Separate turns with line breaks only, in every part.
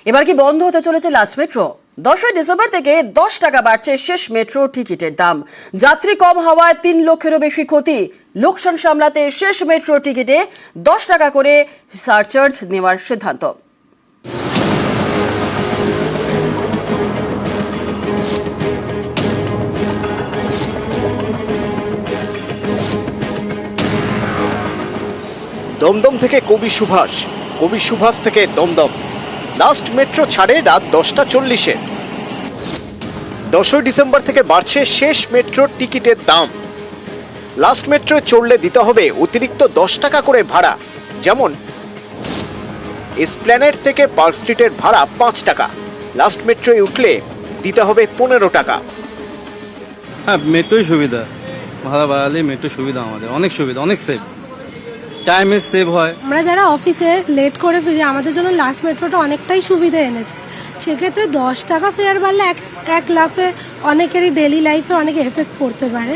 এবার কি বন্ধ হতে চলেছে লাস্ট মেট্রো? 10ই ডিসেম্বর থেকে 10 টাকা বাড়ছে শেষ মেট্রো টিকিটের দাম। যাত্রী কম হওয়ায় 3 লক্ষেরও বেশি ক্ষতি। লোকসান সামলাতে শেষ মেট্রো টিকিটে 10 টাকা করে সারচার্জ নেওয়ার সিদ্ধান্ত।
দমদম থেকে কবি সুভাষ থেকে দমদম। লাস্ট মেট্রো ছাড়ে রাত 10টা 40-এ। 10ই ডিসেম্বর থেকে বাড়ছে শেষ মেট্রোর টিকিটের দাম। লাস্ট মেট্রোয় চড়লে দিতে হবে অতিরিক্ত 10 টাকা করে ভাড়া। যেমন এসপ্ল্যানেড থেকে পার্ক স্ট্রিটের ভাড়া 5 টাকা। লাস্ট মেট্রোয় উঠলে দিতে হবে 15 টাকা।
হ্যাঁ, মেট্রোই সুবিধা। ভাড়া বাড়ালে মেট্রো সুবিধা, আমাদের অনেক সুবিধা, অনেক সেভ, টাইমে সেভ হয়।
আমরা যারা অফিসে লেট করে ফিরি, আমাদের জন্য লাস্ট মেট্রোটা অনেকটাই সুবিধা এনেছে। সেক্ষেত্রে 10 টাকা ফেয়ার বাড়লে এক লাফে অনেকেরই ডেলি লাইফে অনেক এফেক্ট পড়তে পারে।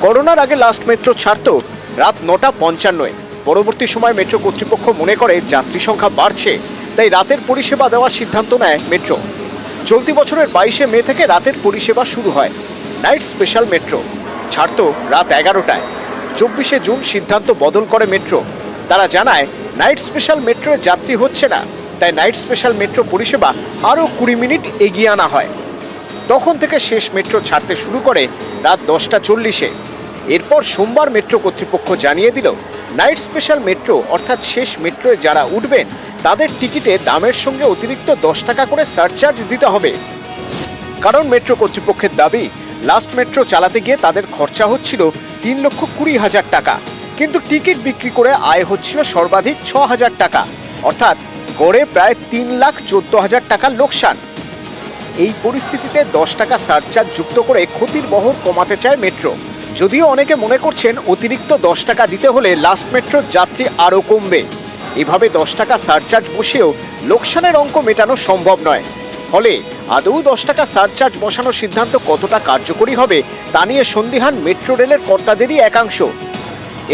করোনার আগে লাস্ট মেট্রো ছাড়তো রাত 9টা 55-এ। পরবর্তী সময় মেট্রো কর্তৃপক্ষ মনে করে যাত্রী সংখ্যা বাড়ছে, তাই রাতের পরিষেবা দেওয়ার সিদ্ধান্ত নেয় মেট্রো। চলতি বছরের 22শে মে থেকে রাতের পরিষেবা শুরু হয়। নাইট স্পেশাল মেট্রো ছাড়তো রাত 11টায়। 24শে জুন সিদ্ধান্ত বদল করে মেট্রো। তারা জানায় নাইট স্পেশাল মেট্রোয় যাত্রী হচ্ছে না, তাই নাইট স্পেশাল মেট্রো পরিষেবা আরও 20 মিনিট এগিয়ে আনা হয়। তখন থেকে শেষ মেট্রো ছাড়তে শুরু করে রাত 10টা 40-এ। এরপর সোমবার মেট্রো কর্তৃপক্ষ জানিয়ে দিল, নাইট স্পেশাল মেট্রো অর্থাৎ শেষ মেট্রোয় যারা উঠবেন তাদের টিকিটে দামের সঙ্গে অতিরিক্ত 10 টাকা করে সারচার্জ দিতে হবে। কারণ মেট্রো কর্তৃপক্ষের দাবি, লাস্ট মেট্রো চালাতে গিয়ে তাদের খরচা হচ্ছিল 3,20,000 টাকা, কিন্তু টিকিট বিক্রি করে আয় হচ্ছিল সর্বাধিক 6,000 টাকা, অর্থাৎ গড়ে প্রায় 3,14,000 টাকার লোকসান। এই পরিস্থিতিতে 10 টাকা সারচার্জ যুক্ত করে ক্ষতির বহর কমাতে চায় মেট্রো। যদিও অনেকে মনে করছেন অতিরিক্ত 10 টাকা দিতে হলে লাস্ট মেট্রোর যাত্রী আরও কমবে। এভাবে 10 টাকা সারচার্জ বসেও লোকসানের অঙ্ক মেটানো সম্ভব নয়। ফলে আদৌ 10 টাকা সারচার্জ বসানোর সিদ্ধান্ত কতটা কার্যকরী হবে তা নিয়ে সন্দিহান মেট্রো রেলের কর্তাদেরই একাংশ।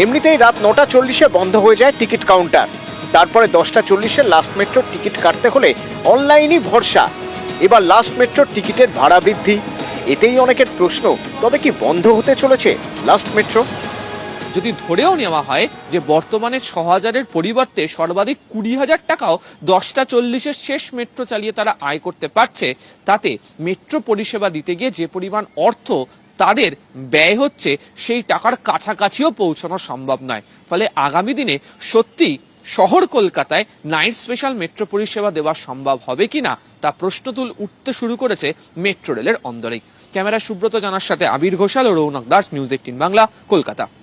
এমনিতেই রাত 9টা 40-এ বন্ধ হয়ে যায় টিকিট কাউন্টার। তারপরে 10টা 40-এ লাস্ট মেট্রোর টিকিট কাটতে হলে অনলাইনই ভরসা। এবার লাস্ট মেট্রোর টিকিটের ভাড়া বৃদ্ধি, এতেই অনেকের প্রশ্ন, তবে কি বন্ধ হতে চলেছে লাস্ট মেট্রো?
যদি ধরেও নেওয়া হয় যে বর্তমানে 6,000-এর পরিবর্তে সর্বাধিক 20,000 টাকাও 10টা 40-এর শেষ মেট্রো চালিয়ে তারা আয় করতে পারছে, তাতে মেট্রো পরিষেবা দিতে গিয়ে যে পরিমাণ অর্থ তাদের ব্যয় হচ্ছে সেই টাকার কাছাকাছিও পৌঁছানো সম্ভব নয়। ফলে আগামী দিনে সত্যি শহর কলকাতায় নাইট স্পেশাল মেট্রো পরিষেবা দেওয়া সম্ভব হবে কিনা তা প্রশ্ন উঠতে শুরু করেছে মেট্রো রেলের অন্দরেই। ক্যামেরা সুব্রত জানার সাথে আবির ঘোষাল ও রৌনক দাস, নিউজ 18 বাংলা, কলকাতা।